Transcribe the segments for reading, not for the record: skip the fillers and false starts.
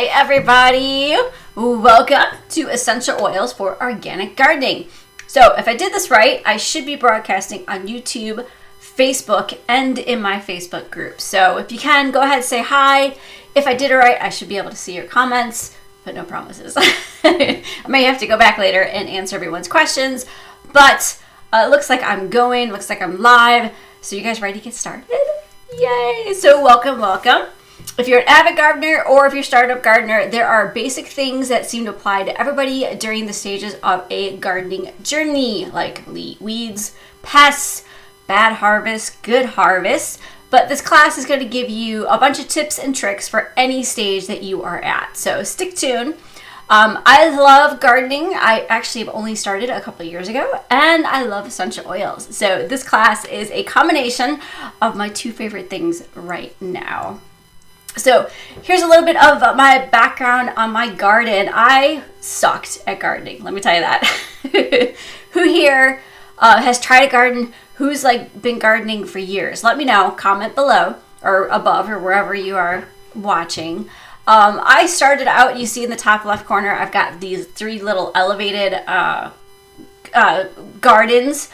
Hey everybody, welcome to Essential Oils for Organic Gardening. So if I did this right, I should be broadcasting on YouTube, Facebook, and in my Facebook group. So if you can, go ahead and say hi. If I did it right, I should be able to see your comments, but no promises. I may have to go back later and answer everyone's questions, but it looks like I'm going, looks like I'm live. So you guys ready to get started? Yay! So welcome. If you're an avid gardener or if you're a startup gardener, there are basic things that seem to apply to everybody during the stages of a gardening journey, like weeds, pests, bad harvest, good harvest. But this class is going to give you a bunch of tips and tricks for any stage that you are at. So stick tuned. I love gardening. I actually have only started a couple of years ago, and I love essential oils. So this class is a combination of my two favorite things right now. So here's a little bit of my background on my garden. I sucked at gardening, let me tell you that. Who here has tried a garden? Who's been gardening for years? Let me know, comment below or above or wherever you are watching. I started out, you see in the top left corner, I've got these 3 little elevated gardens.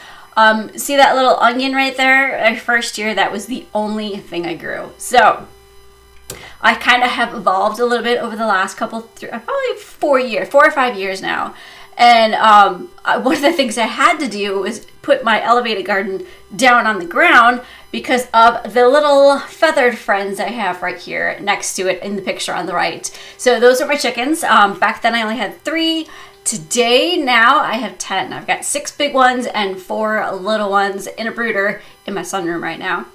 See that little onion right there? My first year, that was the only thing I grew. So I kind of have evolved a little bit over the last probably 4 or 5 years now. And one of the things I had to do was put my elevated garden down on the ground because of the little feathered friends I have right here next to it in the picture on the right. So those are my chickens. Back then I only had 3. Today, now I have 10. I've got 6 big ones and 4 little ones in a brooder in my sunroom right now.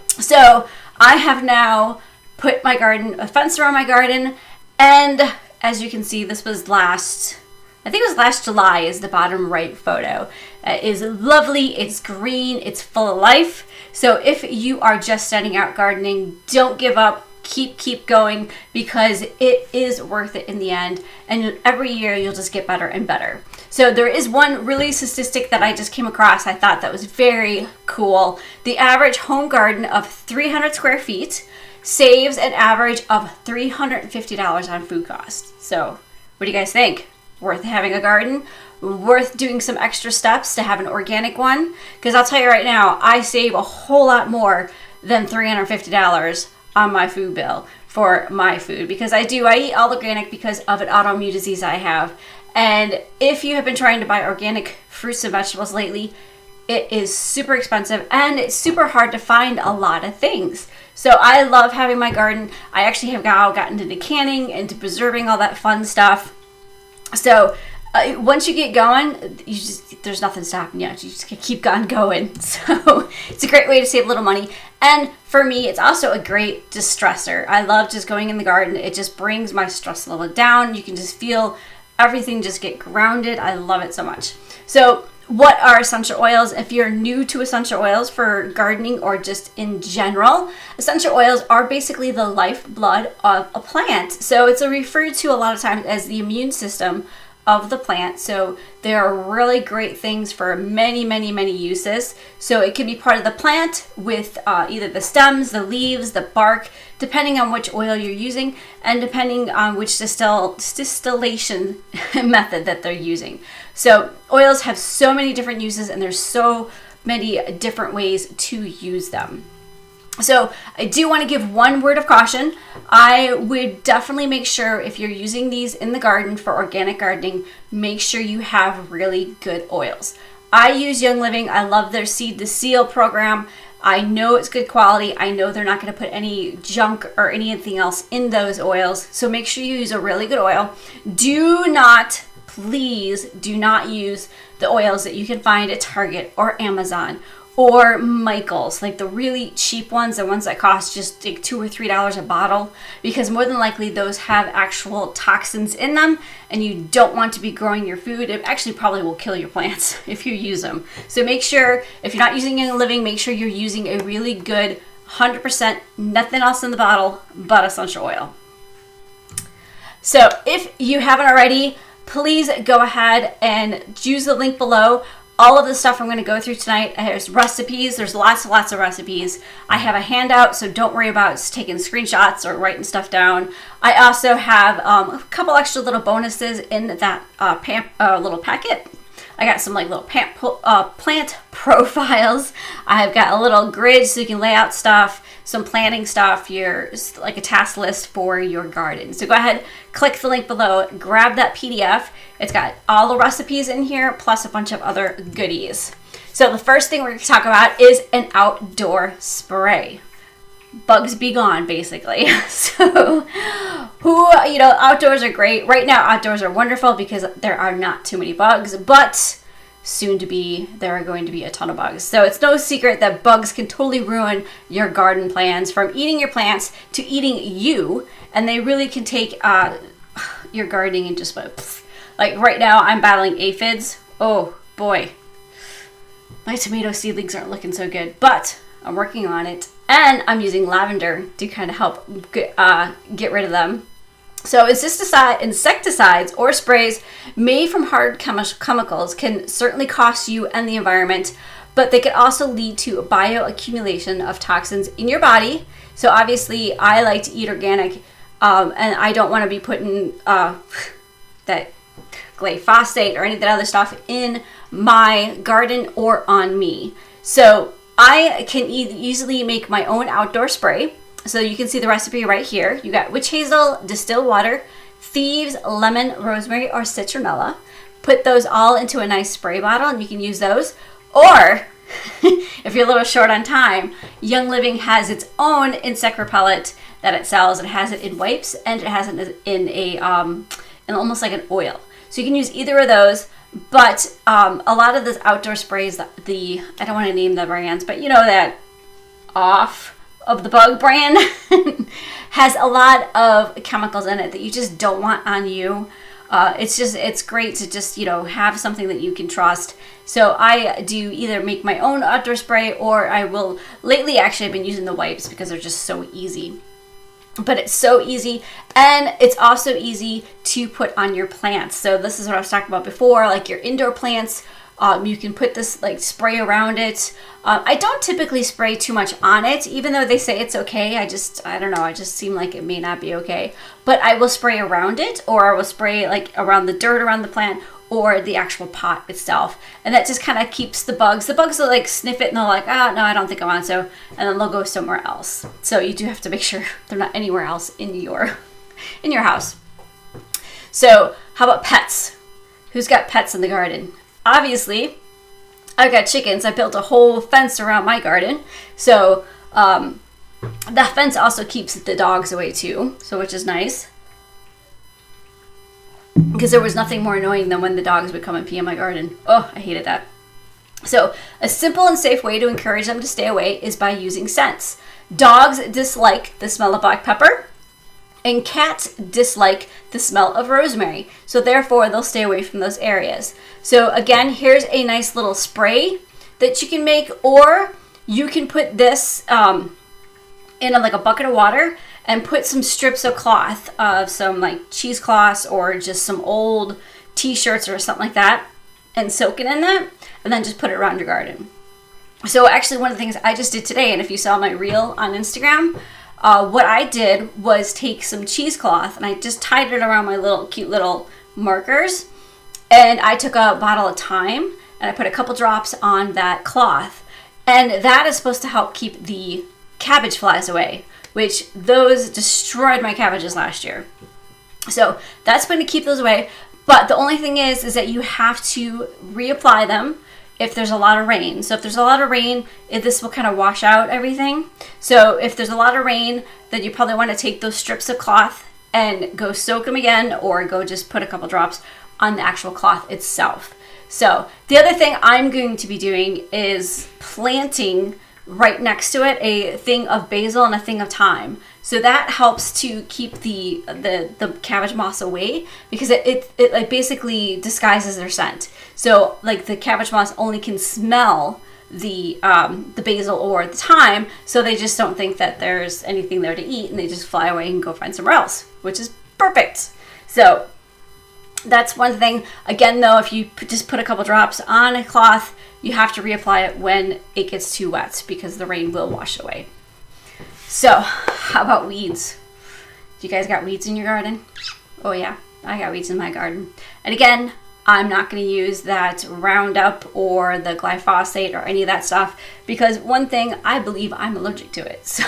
So I have now put a fence around my garden, and as you can see, this was last July is the bottom right photo. It is lovely, it's green, it's full of life. So if you are just starting out gardening, don't give up, keep going, because it is worth it in the end, and every year you'll just get better and better. So there is one really statistic that I just came across. I thought that was very cool. The average home garden of 300 square feet saves an average of $350 on food costs. So what do you guys think? Worth having a garden? Worth doing some extra steps to have an organic one? Because I'll tell you right now, I save a whole lot more than $350 on my food bill for my food, because I eat all organic because of an autoimmune disease I have. And if you have been trying to buy organic fruits and vegetables lately, it is super expensive and it's super hard to find a lot of things. So I love having my garden. I actually have now gotten into canning and to preserving, all that fun stuff. So once you get going, there's nothing stopping you. You just keep on going. So it's a great way to save a little money. And for me, it's also a great distressor. I love just going in the garden. It just brings my stress level down. You can just feel everything just get grounded. I love it so much. So what are essential oils? If you're new to essential oils for gardening or just in general, essential oils are basically the lifeblood of a plant. So it's referred to a lot of times as the immune system of the plant. So they are really great things for many uses. So it can be part of the plant with either the stems, the leaves, the bark, depending on which oil you're using and depending on which distillation method that they're using. So oils have so many different uses, and there's so many different ways to use them. So I do want to give one word of caution. I would definitely make sure, if you're using these in the garden for organic gardening, make sure you have really good oils. I use Young Living. I love their Seed to Seal program. I know it's good quality. I know they're not going to put any junk or anything else in those oils. So make sure you use a really good oil. Please do not use the oils that you can find at Target or Amazon or Michael's, like the really cheap ones, the ones that cost just like $2 or $3 a bottle, because more than likely those have actual toxins in them, and you don't want to be growing your food. It actually probably will kill your plants if you use them. So make sure, if you're not using Young Living, make sure you're using a really good 100%, nothing else in the bottle but essential oil. So if you haven't already, please go ahead and use the link below. all of the stuff I'm going to go through tonight, there's recipes. There's lots and lots of recipes. I have a handout, so don't worry about taking screenshots or writing stuff down. I also have a couple extra little bonuses in that little packet. I got some like little plant profiles. I've got a little grid so you can lay out stuff, some planting stuff, like a task list for your garden. So go ahead, click the link below, grab that PDF. It's got all the recipes in here, plus a bunch of other goodies. So the first thing we're going to talk about is an outdoor spray. Bugs be gone, basically. So, outdoors are great. Right now, outdoors are wonderful because there are not too many bugs, but soon to be, there are going to be a ton of bugs. So it's no secret that bugs can totally ruin your garden plans, from eating your plants to eating you, and they really can take your gardening and just like right now, I'm battling aphids. Oh boy, my tomato seedlings aren't looking so good, but I'm working on it. And I'm using lavender to kind of help get rid of them. So insecticides or sprays made from hard chemicals can certainly cost you and the environment, but they can also lead to bioaccumulation of toxins in your body. So obviously, I like to eat organic, and I don't want to be putting that glyphosate or any of that other stuff in my garden or on me. So I can easily make my own outdoor spray. So you can see the recipe right here. You got witch hazel, distilled water, thieves, lemon, rosemary, or citronella. Put those all into a nice spray bottle and you can use those. Or if you're a little short on time, Young Living has its own insect repellent that it sells. It has it in wipes and it has it in almost like an oil. So you can use either of those. But a lot of this outdoor sprays, I don't want to name the brands, but that Off of the Bug brand has a lot of chemicals in it that you just don't want on you. It's great to just, have something that you can trust. So I do either make my own outdoor spray, or lately actually I've been using the wipes because they're just so easy. But it's so easy, and it's also easy to put on your plants. So this is what I was talking about before, like your indoor plants. You can put this spray around it. I don't typically spray too much on it, even though they say it's okay. I don't know, I just seem like it may not be okay. But I will spray around it, or I will spray around the dirt around the plant, or the actual pot itself. And that just kind of keeps the bugs. The bugs will sniff it and they're like, no, I don't think I want to. And then they'll go somewhere else. So you do have to make sure they're not anywhere else in your house. So how about pets? Who's got pets in the garden? Obviously, I've got chickens. I built a whole fence around my garden. So that fence also keeps the dogs away too, which is nice. Because there was nothing more annoying than when the dogs would come and pee in my garden. Oh, I hated that. So a simple and safe way to encourage them to stay away is by using scents. Dogs dislike the smell of black pepper, and cats dislike the smell of rosemary. So therefore, they'll stay away from those areas. So again, here's a nice little spray that you can make, or you can put this in a bucket of water and put some strips of cloth, some cheesecloths or just some old t-shirts or something like that, and soak it in that, and then just put it around your garden. So actually, one of the things I just did today, and if you saw my reel on Instagram, what I did was take some cheesecloth and I just tied it around my cute little markers, and I took a bottle of thyme and I put a couple drops on that cloth, and that is supposed to help keep the cabbage flies away, which those destroyed my cabbages last year. So that's going to keep those away. But the only thing is that you have to reapply them if there's a lot of rain. So if there's a lot of rain, this will kind of wash out everything. So if there's a lot of rain, then you probably want to take those strips of cloth and go soak them again, or go just put a couple drops on the actual cloth itself. So the other thing I'm going to be doing is planting right next to it a thing of basil and a thing of thyme. So that helps to keep the cabbage moths away, because it basically disguises their scent. So the cabbage moths only can smell the basil or the thyme, so they just don't think that there's anything there to eat, and they just fly away and go find somewhere else, which is perfect. So That's one thing. Again, though, if you just put a couple drops on a cloth, you have to reapply it when it gets too wet because the rain will wash it away. So, how about weeds? Do you guys got weeds in your garden? Oh yeah, I got weeds in my garden. And again, I'm not going to use that Roundup or the glyphosate or any of that stuff because one thing, I believe I'm allergic to it. So,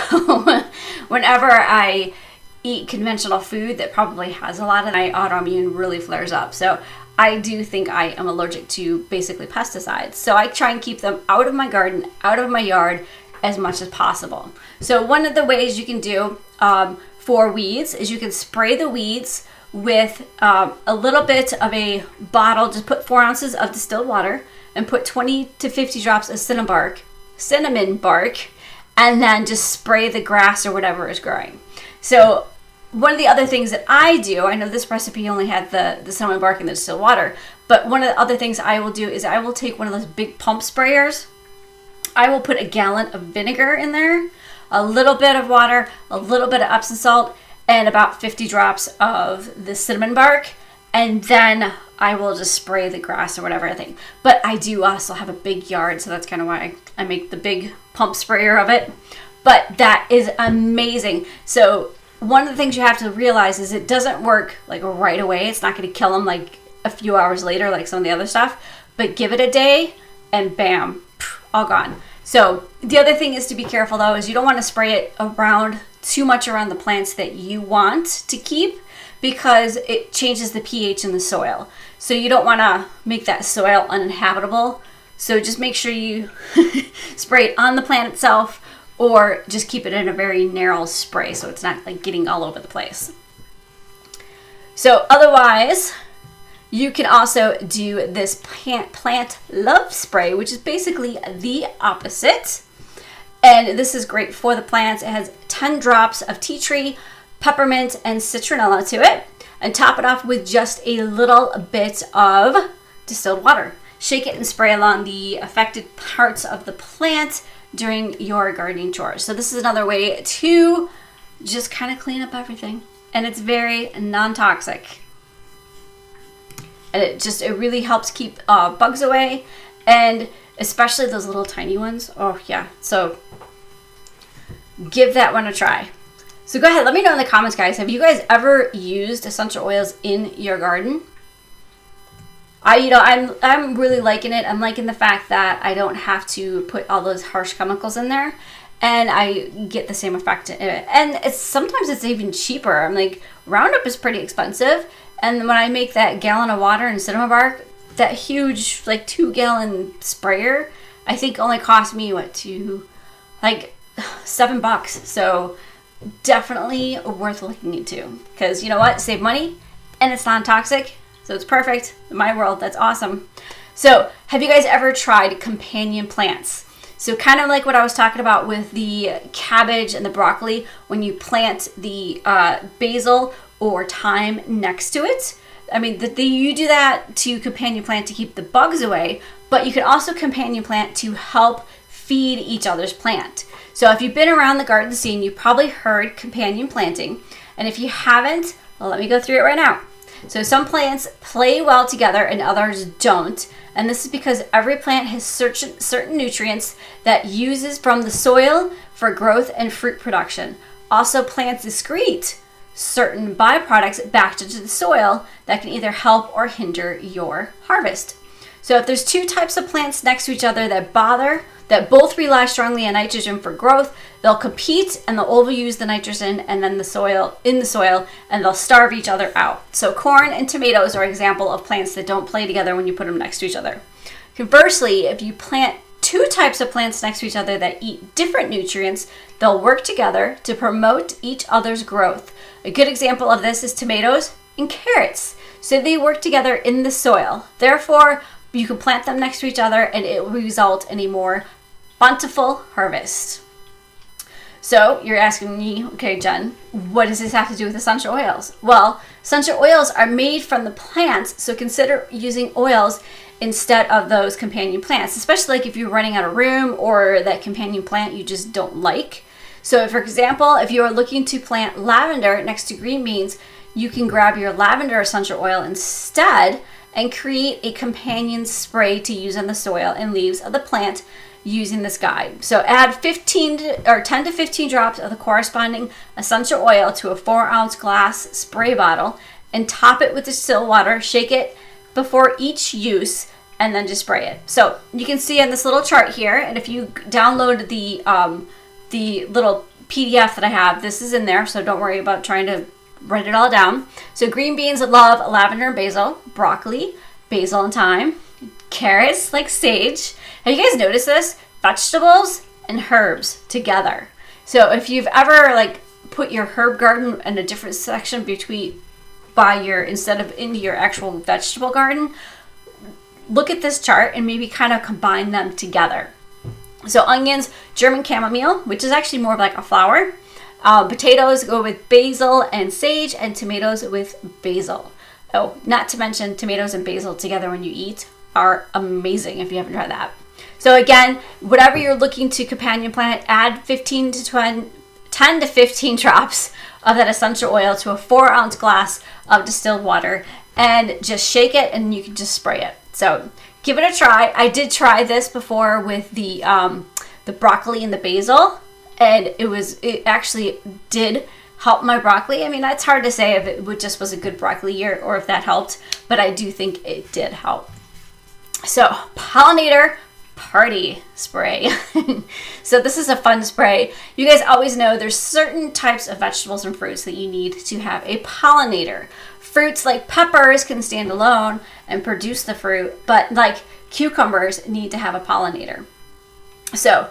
whenever I eat conventional food that probably has a lot of my autoimmune really flares up. So I do think I am allergic to basically pesticides. So I try and keep them out of my garden, out of my yard as much as possible. So one of the ways you can do for weeds is you can spray the weeds with a little bit of a bottle. Just put 4 ounces of distilled water and put 20 to 50 drops of cinnamon bark, and then just spray the grass or whatever is growing. So one of the other things that I do, I know this recipe only had the cinnamon bark and the distilled water, but one of the other things I will do is I will take one of those big pump sprayers. I will put a gallon of vinegar in there, a little bit of water, a little bit of Epsom salt, and about 50 drops of the cinnamon bark, and then I will just spray the grass or whatever I think. But I do also have a big yard, so that's kind of why I make the big pump sprayer of it. But that is amazing. So one of the things you have to realize is it doesn't work like right away. It's not going to kill them like a few hours later like some of the other stuff, but give it a day and bam, all gone. So the other thing is to be careful though, is you don't want to spray it around too much around the plants that you want to keep because it changes the pH in the soil. So you don't want to make that soil uninhabitable. So just make sure you spray it on the plant itself, or just keep it in a very narrow spray so it's not like getting all over the place. So otherwise, you can also do this plant love spray, which is basically the opposite. And this is great for the plants. It has 10 drops of tea tree, peppermint, and citronella to it. And top it off with just a little bit of distilled water. Shake it and spray along the affected parts of the plant during your gardening chores. So this is another way to just kind of clean up everything. And it's very non-toxic. And it really helps keep bugs away. And especially those little tiny ones. Oh yeah. So give that one a try. So go ahead, let me know in the comments, guys. Have you guys ever used essential oils in your garden? I'm really liking it. I'm liking the fact that I don't have to put all those harsh chemicals in there, and I get the same effect in it. And sometimes it's even cheaper. I'm like, Roundup is pretty expensive, and when I make that gallon of water and cinnamon bark, that huge like 2-gallon sprayer, I think only cost me $7. So definitely worth looking into, because you know what, save money and it's non-toxic. So it's perfect in my world. That's awesome. So have you guys ever tried companion plants? So kind of like what I was talking about with the cabbage and the broccoli, when you plant the basil or thyme next to it. I mean, you do that to companion plant to keep the bugs away, but you can also companion plant to help feed each other's plant. So if you've been around the garden scene, you probably heard companion planting. And if you haven't, well, let me go through it right now. So some plants play well together and others don't. And this is because every plant has certain nutrients that uses from the soil for growth and fruit production. Also, plants excrete certain byproducts back into the soil that can either help or hinder your harvest. So if there's two types of plants next to each other that both rely strongly on nitrogen for growth, they'll compete and they'll overuse the nitrogen and then the soil, and they'll starve each other out. So corn and tomatoes are an example of plants that don't play together when you put them next to each other. Conversely, if you plant two types of plants next to each other that eat different nutrients, they'll work together to promote each other's growth. A good example of this is tomatoes and carrots. So they work together in the soil. Therefore, you can plant them next to each other and it will result in a more bountiful harvest. So you're asking me, okay, Jen, what does this have to do with essential oils? Well, essential oils are made from the plants, so consider using oils instead of those companion plants, especially like if you're running out of room or that companion plant you just don't like. So for example, if you're looking to plant lavender next to green beans, you can grab your lavender essential oil instead and create a companion spray to use on the soil and leaves of the plant using this guide. So add 10 to 15 drops of the corresponding essential oil to a 4-ounce glass spray bottle and top it with distilled water. Shake it before each use and then just spray it. So you can see on this little chart here, and if you download the little PDF that I have, this is in there, so don't worry about trying to write it all down. So green beans love lavender and basil, broccoli, basil and thyme, carrots like sage. Have you guys noticed this? Vegetables and herbs together. So if you've ever like put your herb garden in a different section instead of into your actual vegetable garden, look at this chart and maybe kind of combine them together. So onions, German chamomile, which is actually more of like a flower. Potatoes go with basil and sage, and tomatoes with basil. Oh, not to mention tomatoes and basil together when you eat are amazing if you haven't tried that. So again, whatever you're looking to companion plant, add 10 to 15 drops of that essential oil to a 4-ounce glass of distilled water and just shake it, and you can just spray it. So give it a try. I did try this before with the broccoli and the basil, and it actually did help my broccoli. I mean, it's hard to say if it just was a good broccoli year or if that helped, but I do think it did help. So Pollinator Party Spray. So this is a fun spray. You guys always know there's certain types of vegetables and fruits that you need to have a pollinator. Fruits like peppers can stand alone and produce the fruit, but like cucumbers need to have a pollinator. So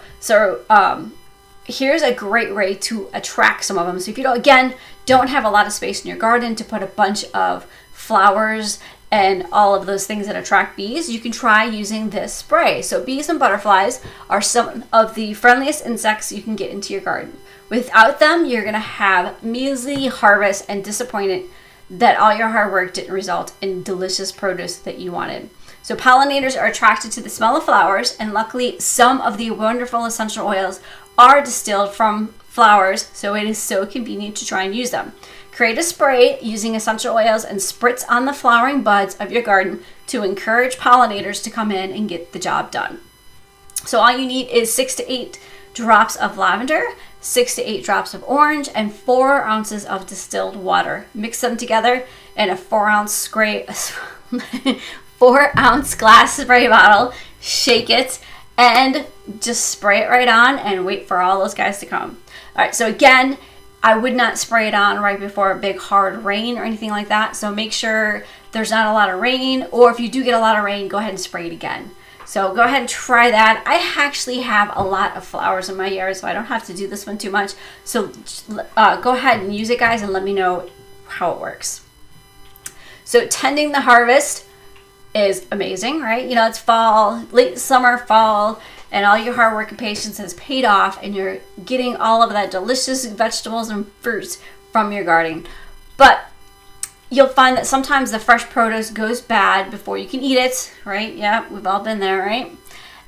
here's a great way to attract some of them. So if you don't have a lot of space in your garden to put a bunch of flowers and all of those things that attract bees, you can try using this spray. So bees and butterflies are some of the friendliest insects you can get into your garden. Without them, you're going to have measly harvest and disappointed that all your hard work didn't result in delicious produce that you wanted. So pollinators are attracted to the smell of flowers, and luckily some of the wonderful essential oils are distilled from flowers, so it is so convenient to try and use them. Create a spray using essential oils and spritz on the flowering buds of your garden to encourage pollinators to come in and get the job done. So all you need is 6 to 8 drops of lavender, 6 to 8 drops of orange, and 4 ounces of distilled water. Mix them together in a 4-ounce 4-ounce glass spray bottle. Shake it and just spray it right on and wait for all those guys to come. All right, so again, I would not spray it on right before a big hard rain or anything like that. So make sure there's not a lot of rain, or if you do get a lot of rain, go ahead and spray it again. So go ahead and try that. I actually have a lot of flowers in my yard, so I don't have to do this one too much. So go ahead and use it, guys, and let me know how it works. So tending the harvest is amazing, right? You know, it's fall, late summer, fall, and all your hard work and patience has paid off, and you're getting all of that delicious vegetables and fruits from your garden. But you'll find that sometimes the fresh produce goes bad before you can eat it, right? Yeah, we've all been there, right?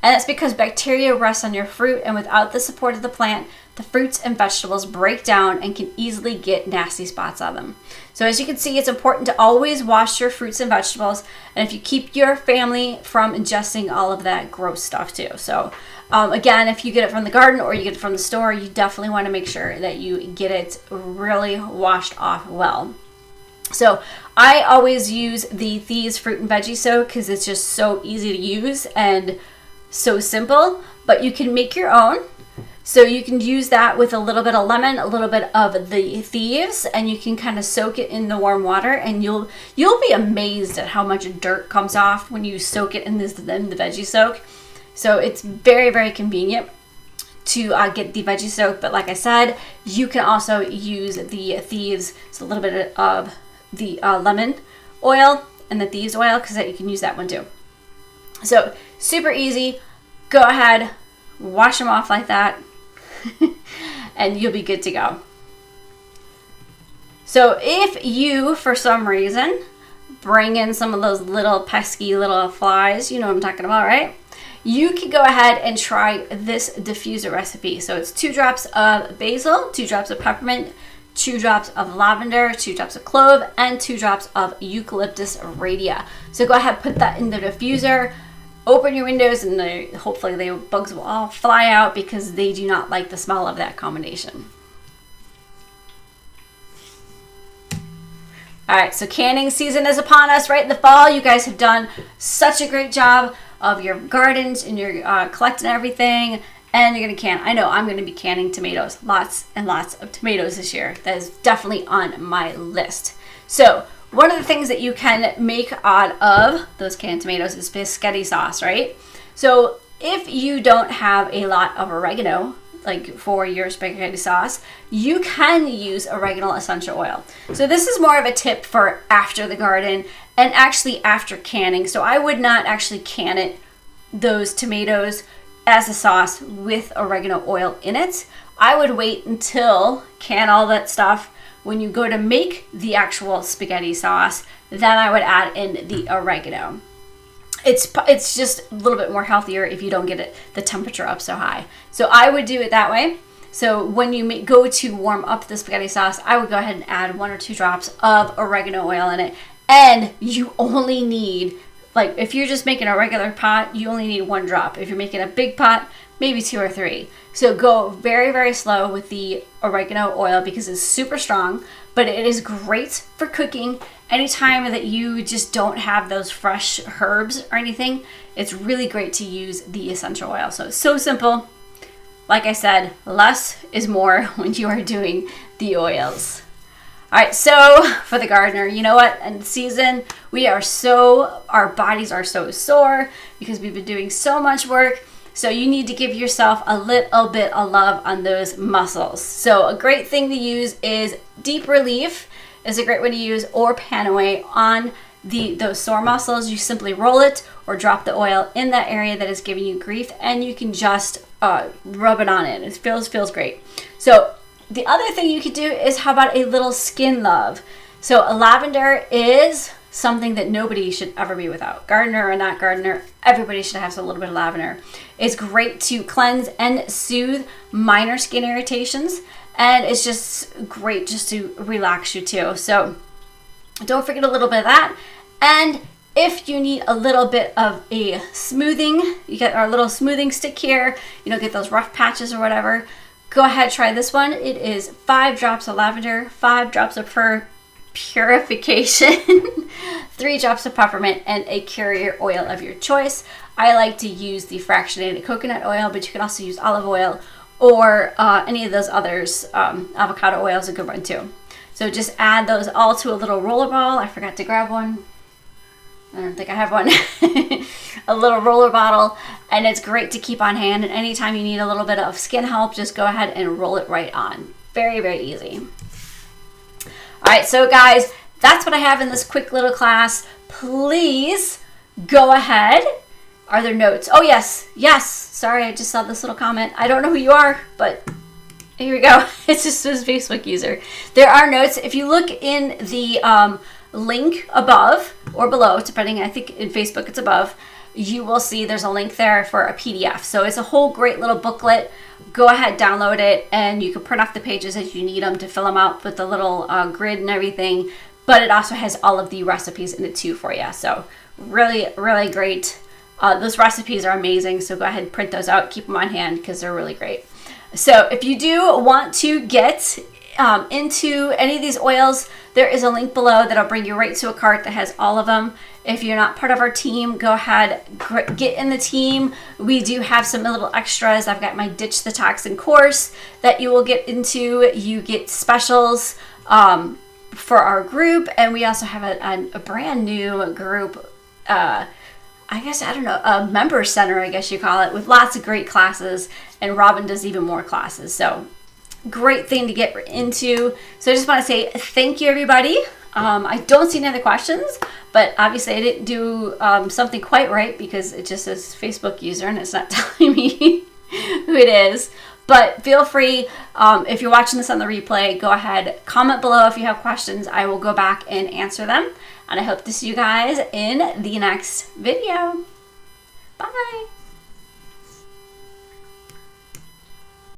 And it's because bacteria rest on your fruit, and without the support of the plant, the fruits and vegetables break down and can easily get nasty spots on them. So as you can see, it's important to always wash your fruits and vegetables, and if you keep your family from ingesting all of that gross stuff too. So again, if you get it from the garden or you get it from the store, you definitely want to make sure that you get it really washed off well. So I always use the Thieves Fruit and Veggie Soak because it's just so easy to use and so simple, but you can make your own. So you can use that with a little bit of lemon, a little bit of the Thieves, and you can kind of soak it in the warm water, and you'll be amazed at how much dirt comes off when you soak it in the Veggie Soak. So it's very, very convenient to get the Veggie Soak, but like I said, you can also use the Thieves, so a little bit of the lemon oil and the Thieves oil, because you can use that one too. So super easy. Go ahead, wash them off like that, and you'll be good to go. So if you, for some reason, bring in some of those little pesky little flies, you know what I'm talking about, right? You can go ahead and try this diffuser recipe. So it's 2 drops of basil, 2 drops of peppermint, 2 drops of lavender, 2 drops of clove, and 2 drops of eucalyptus radiata. So go ahead, put that in the diffuser, open your windows, and hopefully the bugs will all fly out because they do not like the smell of that combination. All right, so canning season is upon us, right in the fall. You guys have done such a great job of your gardens and you're collecting everything, and you're gonna can. I know I'm gonna be canning tomatoes, lots and lots of tomatoes this year. That is definitely on my list. So one of the things that you can make out of those canned tomatoes is spaghetti sauce, right? So if you don't have a lot of oregano, like for your spaghetti sauce, you can use oregano essential oil. So this is more of a tip for after the garden and actually after canning. So I would not actually can those tomatoes as a sauce with oregano oil in it. I would wait until can all that stuff. When you go to make the actual spaghetti sauce, then I would add in the oregano. It's just a little bit more healthier if you don't get the temperature up so high. So I would do it that way. So when you go to warm up the spaghetti sauce, I would go ahead and add 1 or 2 drops of oregano oil in it. And you only need, like if you're just making a regular pot, you only need 1 drop. If you're making a big pot, maybe 2 or 3. So go very, very slow with the oregano oil because it's super strong, but it is great for cooking. Anytime that you just don't have those fresh herbs or anything, it's really great to use the essential oil. So it's so simple. Like I said, less is more when you are doing the oils. All right, so for the gardener, you know what? In season, our bodies are so sore because we've been doing so much work. So you need to give yourself a little bit of love on those muscles. So a great thing to use is Deep Relief is a great way to use, or Panaway on those sore muscles. You simply roll it or drop the oil in that area that is giving you grief, and you can just rub it on it. It feels great. So the other thing you could do is, how about a little skin love? So a lavender is something that nobody should ever be without. Gardener or not gardener, everybody should have a little bit of lavender. It's great to cleanse and soothe minor skin irritations, and it's just great just to relax you too. So don't forget a little bit of that. And if you need a little bit of a smoothing, you get our little smoothing stick here, get those rough patches or whatever, go ahead, try this one. It is 5 drops of lavender, 5 drops of purification, 3 drops of peppermint, and a carrier oil of your choice. I like to use the fractionated coconut oil, but you can also use olive oil or any of those others. Avocado oil is a good one too. So just add those all to a little roller ball. I forgot to grab one. I don't think I have one. A little roller bottle, and it's great to keep on hand. And anytime you need a little bit of skin help, just go ahead and roll it right on. Very, very easy. All right, so guys, that's what I have in this quick little class. Please go ahead. Are there notes? Oh, yes. Sorry, I just saw this little comment. I don't know who you are, but here we go. It's just his Facebook user. There are notes. If you look in the link above or below, depending, I think in Facebook it's above, you will see there's a link there for a PDF. So it's a whole great little booklet. Go ahead, download it, and you can print off the pages as you need them to fill them out with the little grid and everything. But it also has all of the recipes in it too for you. So really, really great. Those recipes are amazing. So go ahead and print those out. Keep them on hand because they're really great. So if you do want to get into any of these oils, there is a link below that'll bring you right to a cart that has all of them. If you're not part of our team, go ahead, get in the team. We do have some little extras. I've got my Ditch the Toxin course that you will get into. You get specials for our group, and we also have a brand new group, a member center, I guess you call it, with lots of great classes, and Robin does even more classes. So great thing to get into. So I just want to say thank you, everybody. I don't see any other questions, but obviously I didn't do something quite right because it just says Facebook user and it's not telling me who it is. But feel free, if you're watching this on the replay, go ahead, comment below if you have questions. I will go back and answer them. And I hope to see you guys in the next video. Bye.